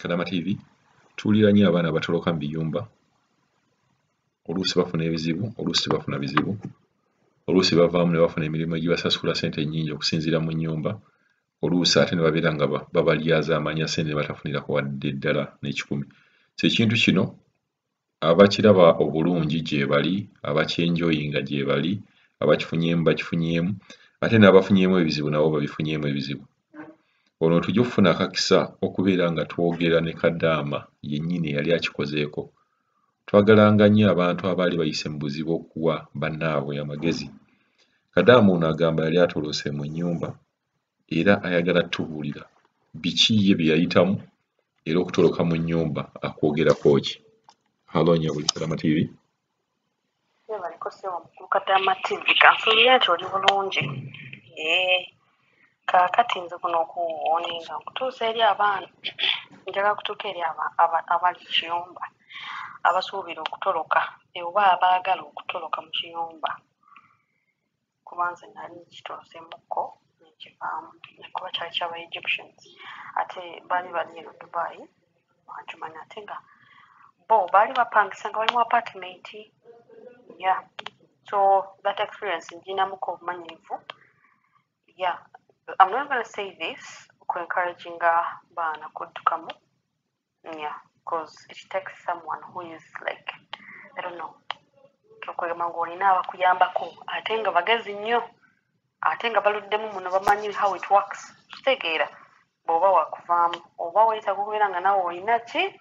Kadama TV tuwulira nnyo abaana batoloka mu biyumba oluusi bafuna ebizibu oluusi tebafuna bizibu oluusi bavaamu ne bafuna emirimu egibasasula ssente nnyingi okusinziira mu nnyumba oluusi ate ne babeera nga babalyaza amanya ssente ne batafunirako wadde ddala n'ekikumi. So ekintu kino abakiraba obulungi gye bali abakyenjoyinga gye bali abakifunyeemu bakifunyeemu ate n'abafunyeemu ebizibu nabo babifunyeemu ebizibu. Ono tujja okufuna akakisa okubeera nga twogera ne Kadaama yennyini eyali akikozeeko. Twagalanga nnyo abantu abaali bayise mu buzibu okuwa bannaabwe amagezi. Kadaama ono agamba yali atolose mu nnyumba era ayagala tubuulira biki ye bye yayitamu era okutoloka mu nnyumba akwogerako ki. Halo nnyabuli Kadaama TV. Kadaama TV kansuubira nti oli bulungi. Kaakati nze kuno okuwooninga kutuusa eri abaana njagala kutuuka eri abali mu kiyumba abasuubira okutoloka oba abaagala okutoloka mu kiyumba kuba nze nali nkitoloseemukko nekivaamu kuba kyali kyaba Egyptians ate baali bali eno Dubai wankimanyi ate nga bo baali bapangisa nga bali mu apartment. Yeah, so that experience njinamuko obumanyiivu. Yeah, I'm not going to say this to encouraging bana kuddukamu. Yeah, because it takes someone who is like, I don't know, okwegamba ng'olina abakuyambako ate nga bagezi nnyo ate nga baluddemu muno bamanyi how it works. Kitegeera bw'oba wakuvaamu oba weetaaga okubeera nga nawe olina ki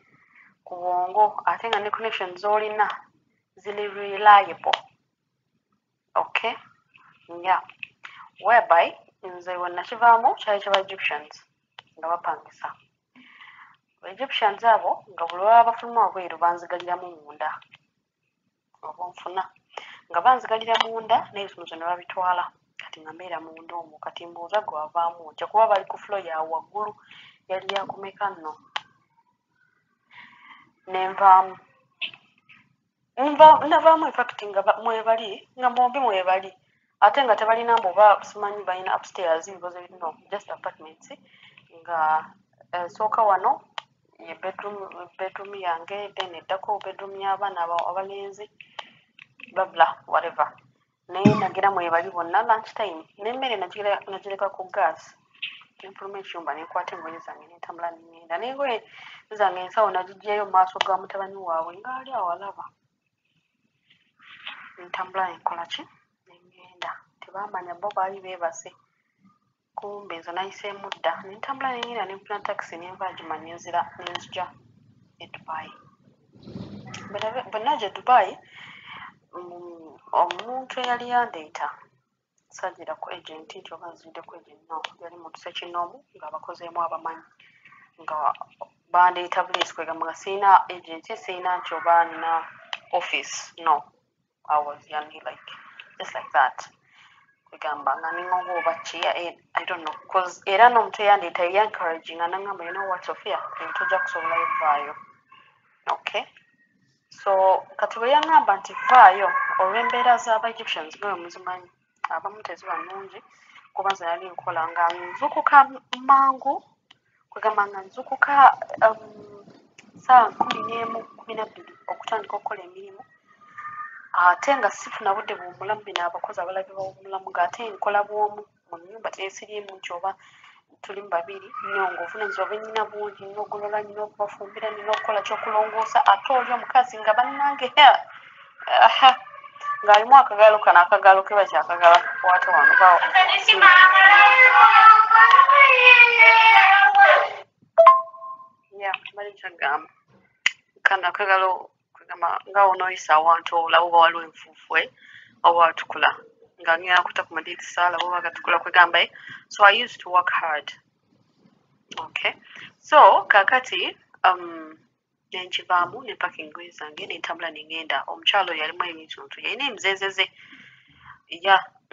ku bwongo ate nga ne connection z'olina zili reliable. Okay? Yeah. Whereby nze we nakivaamu kyali kyaba Egyptians nga bapangisa. Egyptians abo nga buli baba bafuluma wabweru banzigaliramu munda oba nfuna nga banzigalira munda n'ebisumuluzo ne babitwala kati nga mbeera munda omwo kati mbuuza gwe wavaamu otya kuba bali ku floor ya waggulu yali yakumeka nno nenvaamu navaamu infact nga mwebali nga bombi mwebali ate nga tebalina mbu oba simanyi balina upstairs because no just apartments nga sooka wano ye bedroom yange then eddako bedroom y'abaana abalenzi bla whatever naye nagira mwebali bonna lunch time n'emmere nagireka ku gas nempuluma ekyumba nenkwata engoye zange nentambula nengenda n'engoye zange ensawo nagiggyayo mu maaso ga mutabani waabwe ngaali awo alaba nentambula nenkola ki nengenda tebamanya bo baali beebase kumbe nze nayiseemu dda nentambula nengenda nenfuna takisi nenva gimanya nenzija e Dubai. Bwe najja e Dubai omuntu eyali yandeeta sajjira ku agent nti oba nzidde ku agent no yali muntu sekinoomu ng'abakozeemu abamanyi nga bandeeta buleesi kwegamba nga siina agent siina nti oba nina office no I was young like just like that kwegamba nga ningonga oba ki I don't know because era n'omuntu eyandeeta yali encouraging anangamba you know what Sophia tojja kusobola evaayo. Okay, so kati bwe yaŋŋamba nti vaayo olw'embeera z'aba Egyptians nga muzimanyi abamu teziba nnungi kuba nze nali nkola nga nzukuka mangu kwegamba nga nzukuka saa 11:12 okutandika okukola emirimu ate nga sifuna budde bw'omulamu bino abakozi abalagi b'omulamu ng'ate nkola bw'omu mu nnyumba teesiriimu nti oba tuli mu babiri nnyo ng'ofuna nti oba ennyina bungi nnyo ogolola nnyo okubafumbira nnyo okukola kyokulongoosa ate oli omukazi nga bannange ng'alimu akagalo kano akagalo ke bakyakagala kukwata wano bali kyagamba kano akagalo kwegamba nga onooyisa awantu olaba oba waliwo enfuufwe oba watukula nga ngenda kuta ku madirisa alaba oba gatukula kwegamba so I used to work hard. Okay, so kakati nenkivaamu nepaka engoye zange nentambula nengenda omukyalo yalimu ebituntu yalina emizezeze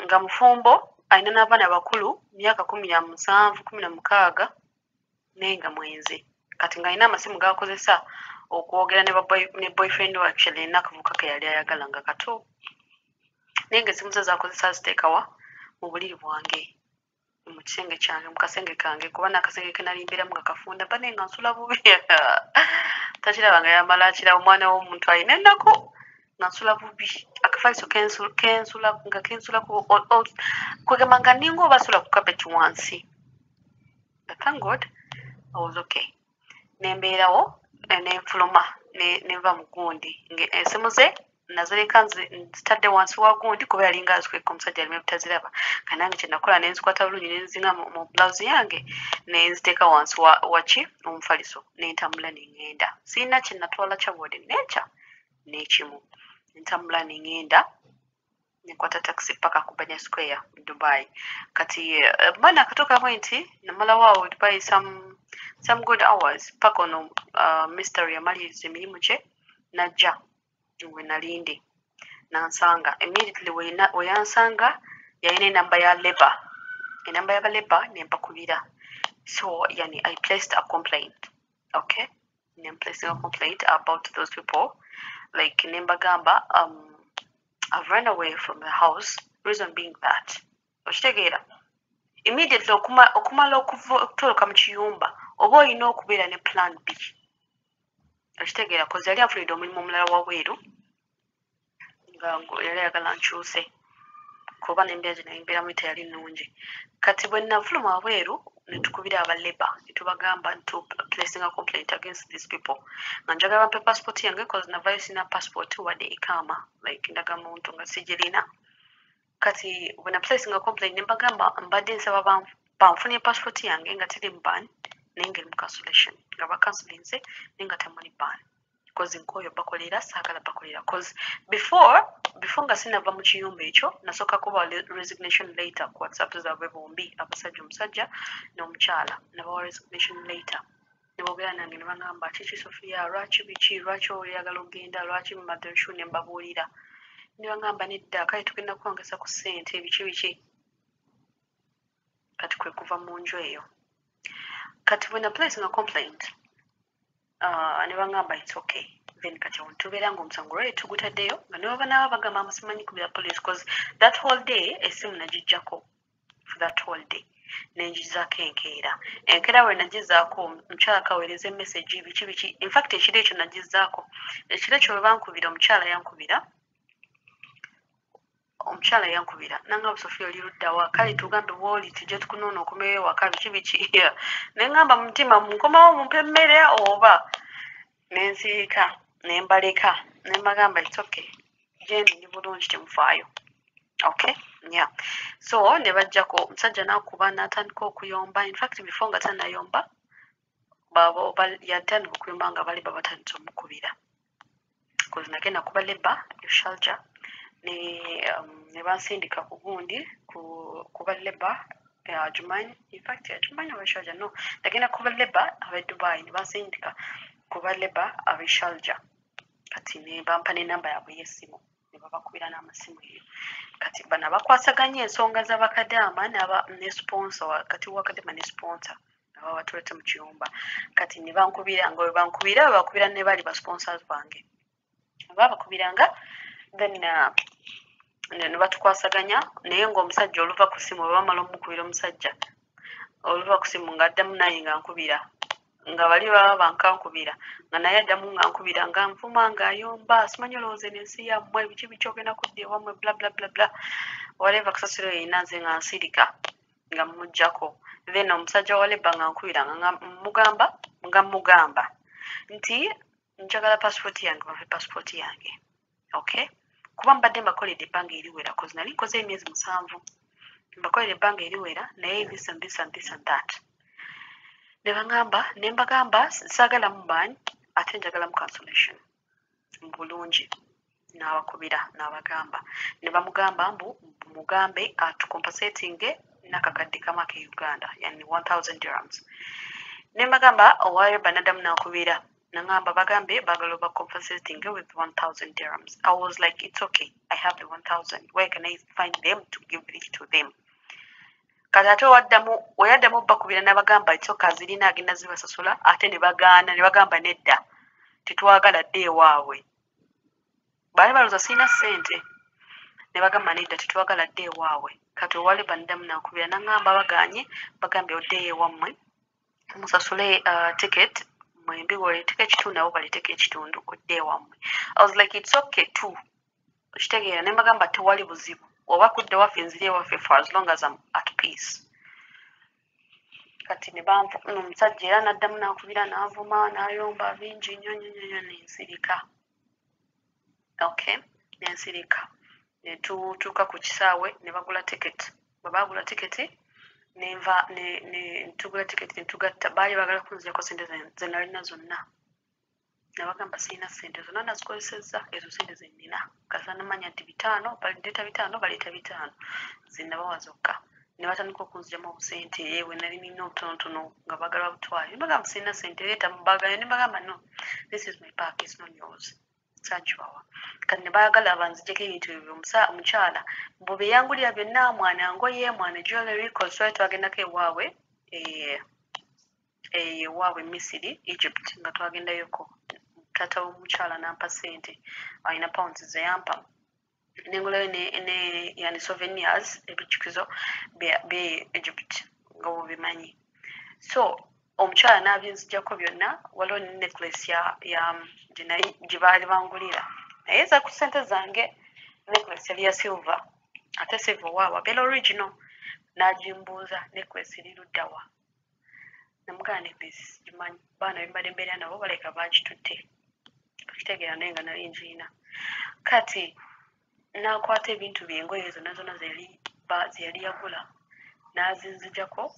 nga mufumbo alina n'abaana bakulu myaka 17 16 naye nga mwenzi kati nga alina amasimu gakozesa okwogera ne boyfriend we actually alina akavuka ke yali ayagala nga kato naye nga esimu ze zakozesa ziteekawa mu buliri bwange mu kisenge kyange mu kasenge kange kuba n'akasenge ke nali mbeeramu nga kafunda bane nga nsula bubi takirabanga yamala akira omwana w'omuntu alina ennaku nga nsula bubi akafaliso kensula nga kensulako kwegamba nga ninga oba sula ku kapeti wansi. Thank God I was okay. Nembeerawo nenfuluma nenva mu gundi esimu ze nazireka nzitadde wansi wa gundi kuba yalinga azikweka omusajja alimu ebutaziraba kanange kyenakola nenzikwata bulungi nenzinga mu blouse yange nenziteeka wansi waki omufaliso nentambula neŋŋenda sirina kyenatwala kyabode neca n'ekimu nentambula neŋŋenda nenkwata taxi paka ku Banya Square mu Dubai. Kati bana akatuukamu nti namalawo awo Dubai some good hours paka ono mystery yamaliriza emirimu gye najja we nalindi nansanga immediately we yansanga yalina enamba ya Labour enamba ya Labour nempakubira so yani I placed a complaint. Okay, I'm placing a complaint about those people like nembagamba I've run away from the house, reason being that okitegeera immediately okumala okutoloka mu kiyumba oba olina okubeera ne plan B okitegeera kozi yali afunidde omulimu omulala wabweru nga yali ayagala nkyuse kuba n'embeera gye nayo mbeeramu teyali nnungi kati bwe navuluma wabweru netukubira aba Labour netubagamba placing a complaint against these people nga njagala bampe passport yange cause navayo sina passport wadde ikama like ndagamuntu nga sigirina kati bwe na placing a complaint nembagamba mbadde nsaba banfunye passport yange nga teri mu ban naye ngeri mu cancellation nga bacancelinze naye nga temuli ban cause nkoyo bakolera saagala bakolera cause before nga sinava mu kiyumba ekyo nasooka kuba resignation later ku WhatsApp zaabwe bombi abasajja omusajja n'omukyala nabawa resignation later nebogera nange nebagamba kiki Sofia lwaki biki lwaki oyagala ogenda lwaki mumadenshu ne mbabuulira nebagamba nedda kale tugenda kwongeza ku ssente biki kati kwe kuva mu nju eyo kati when I placing a complaint nebagamba it's okay then kati tubeera nga omusango lwayo tugutaddeyo nga ne baba nabo bagamba musimanyi kubira police cause that whole day esimu nagijjako for that whole day nenjizaako enkeera we nagizaako omukyala kaweereza emessage biki in fact ekiro ekyo nagizaako ekiro ekyo we bankubira omukyala yankubira nanga Sofia oli luddawa kale tugambe bwoli tujje tukunoona okomeyo waka biki nengamba mu mutima munkomawo mumpe emmere oba nensiika nembaleka nembagamba it's okay jendi ndi bulungi temufaayo. Okay, yeah, so ne bajjako omusajja nakuba natandika okuyomba in fact before nga tanayomba yatandika okuyomba nga bali babatandise omukubira cause nagenda kuba Labour Sharjah ne bansindika ku gundi kuba Labour Jumanyi in fact Jumanyi wa Sharjah no nagenda kuba Labour aba Dubai ne bansindika kuba Labour aba Sharjah kati ne bampa n'enamba yaabwe y'essimu ne babakubira n'amasimu eyo kati bana bakwasaganya ensonga z'abakadama ne sponsor kati wakadama ne sponsor aba batulete mu kiyumba kati ne bankubira ngo bakubira ne bali ba sponsors bange babakubiranga then ne batukwasaganya naye ng'omusajja oluva ku simu bamala omukubira omusajja oluva ku simu ng'addamu naye nga nkubira nga bali baba bankankubira nga naye addamu nga nkubira nga nvuma ng'ayomba simanyi olowooza n'ensi yammwe biki ogenda kudda ewammwe bla bla bla bla whatever kasasiro yenna nze nga nsirika nga mujjako then omusajja wa Labour nga nkubira nga mugamba nti njagala passport yange bampe passport yange. Okay, kuba mbadde mbakoledde ebbanga eriwera cause nali nkoze emyezi 7 mbakoledde ebbanga eriwera naye this and that nembagamba saagala mu ban ate njagala mu cancellation bulungi n'abakubira n'abagamba ne bamugamba mugambe atucompensating n'akakadde kamu ake Uganda yani 1000 dirhams nembagamba owaayo banadamu n'akubira nangamba bagambe bagalo ba compensating with 1000 dirhams. I was like, it's okay, I have the 1000, where can I find them to give it to them? Katato wayadamu bakubira nabagamba it's okay zirina agenda zibasasula ate ne bagamba nedda titwagala dde waawe bali baloza sina sente ne bagamba nedda titwagala dde waawe kati owali banddamu nakubira naŋŋamba baganye bagambye oddeeyo ewammwe musasule ticket mwembi waliteeka ekitundu nabo baliteeka ekitundu odde ewammwe. I was like it's okay too okitegeera ne mbagamba tewali buzibu oba kudde waffe nziri ewaffe for as long as I'm at peace. Kati ne omusajja era n'addamu nakubira n'avuma n'ayomba bingi nnyo nensirika. Okay, nensirika ne tutuuka ku kisaawe ne bagula tiketi. Bwe baagula tiketi nenva ne tugula tiketi ne tugatta. Baali baagala kunzijako ssente ze nalina zonna. Nabagamba sirina ssente zonna nazikozesezza ezo ssente ze nnina. Kasa namanya nti 5 baleeta 5 baleeta 5 ze nabawa zokka. Ne batandika okunzigyamu obusente ewe nali nina obutonotono nga baagala butwale. Ne bagamba sirina ssente leeta mu bbaaga yo. Ne bagamba no, this is my bag, it's not yours. Sanchiwawa. Kati ne baagala banzijjeko ebintu ebyo. Omukyala bwe beeyangulira byonna, mwana ngoye, mwana jewelry, koswali twagendako ewaabwe ewaabwe Misiri, Egypt, nga twagendayoko. Taata w'omukyala n'ampa ssente, alina pounds ze yampa. Nengulayo ne yani souvenirs ebijjukizo bye Egypt nga bwebimanyi. So omukyala n'abinzijjako byonna, waliwo ne necklace gye baali bangulira naye za ku ssente zange. Necklace yali ya silver ate silver waabwe abeera original. N'agimbuuza necklace eri ludda wa? Namugamba necklace gimanyi baana bembadde mbeera nabo baleka baagitutte okitegeera naye nga nali ngiina. Kati n'akwata ebintu bye engoye zonna zonna ze yali yagula n'azinzijjako.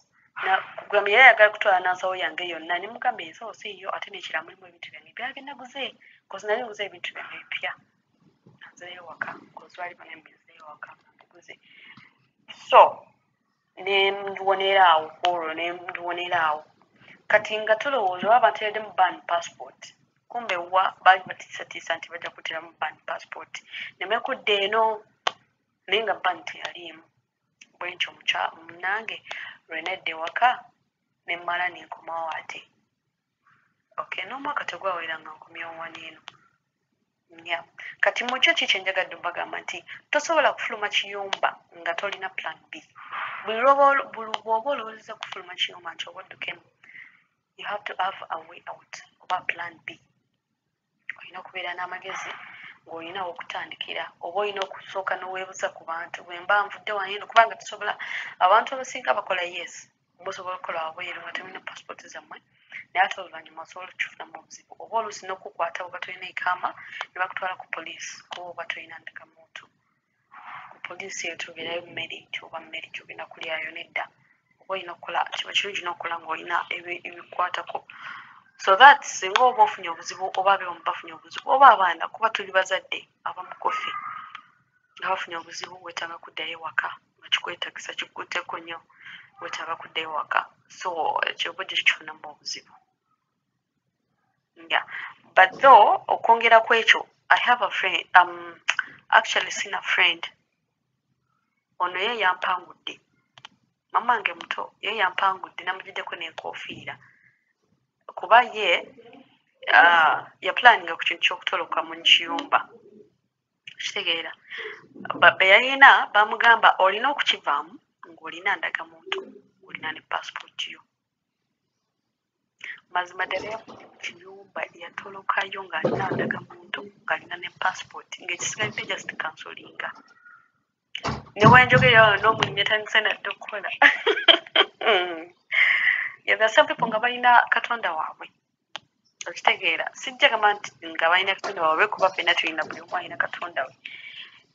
Kugamba yali ayagala kutwala n'ensawo yange yonna. Ne mugamba ensawo siiyo ate n'ekira mulimu ebintu byange byali naguze kozi nali nguze ebintu byange ebipya. Nzeeyo waka kozi baali banembizzeeyo waka mbiguze. So ne nduwonera awo olwo ne nduwonera awo. Kati nga tulowooza oba banteredde mu ban passport. Kumbe wa baali batiisatiisa nti bajja kuteera mu ban passport. Nemekudde eno naye nga ban teyaliimu. Bwentyo munange lwe nedda ewaka ne mmala nenkomawo ate. Okay, n'omwaka tegwawera nga nkomyewo wano eno. Yeah. Kati mukyo ki kye njagadde mbagamba nti tosobola kufuluma kiyumba nga tolina plan B. Buli bw'oba olowoozezza kufuluma kiyumba nti oba oddukemu, you have to have a way out oba plan B. Olina okubeera n'amagezi ng'olina okutandikira oba olina okusooka n'oweebuza ku bantu bwe mba nvudde wano eno kubanga tusobola abantu abasinga bakola yes musobola okukola wabweru nga temulina passport zammwe naye ate oluvannyuma osobola okukifunamu obuzibu oba oluusi n'okukwata oba tolina ikaama ne bakutwala ku poliisi kuba oba tolina ndagamuntu. Ku poliisi eyo tobeerayo mmere nti oba mmere gy'ogenda kulyayo nedda oba olina okukola kiba kirungi n'okukola ng'olina ebikukwatako. So that singa oba ofunye obuzibu oba abeewamu bafunye obuzibu oba abaana kuba tuli bazadde abamukofe nga bafunye obuzibu weetaaga kuddayo ewaka nga kikwetagisa kikutteko nnyo weetaaga kuddayo ewaka. So kyoba ojja kifunamu obuzibu. Yeah. But though okwongera ku ekyo I have a friend actually seen a friend ono ye yampangudde mama wange muto ye yampangudde namugiddeko n'enkofiira kuba ye yaplaninga ku kintu ky'okutoloka mu kiyumba kitegeera be yalina bamugamba olina okukivaamu ng'olina ndagamuntu olina ne passport yo. Mazima ddala kiyumba yatolokayo ng'alina ndagamuntu ng'alina ne passport ng'ekisigadde just cancellinga. Ne bwenjogerera n'omulimu yatandise nadde okukola. Yeah, there are some people nga balina katonda waabwe okitegeera sijja gamba nti nga balina katonda waabwe kuba ffenna tulina buli omu alina katonda we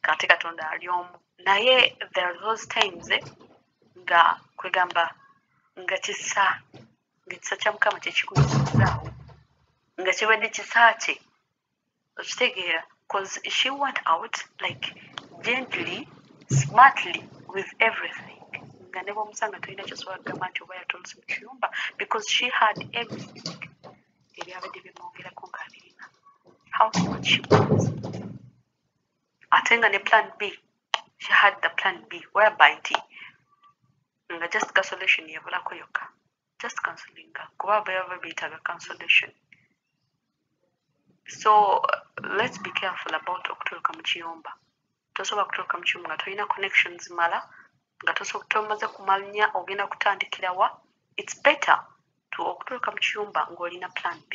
kate katonda ali omu naye there are those times nga kwegamba nga kisa kya Mukama kyekikuyisizaawo nga kibadde kisa kye okitegeera because she went out like gently smartly with everything. Nga ne bw'omusanga tolina kyosobola kugamba nti oba yatolose mu kiyumba because she had everything ebyabadde bimwongerako ng'abirina. How smart she was. Ate nga ne plan B, she had the plan B whereby nti nga just cancellation yabulako yokka. Just cancelling kuba baba beetaaga cancellation. So let's be careful about okutoloka mu kiyumba. Tosobola kutoloka mu kiyumba nga tolina connections mala nga tomaze kumanya ogenda kutandikira wa, it's better okutoloka mu kiyumba ng'olina plan B.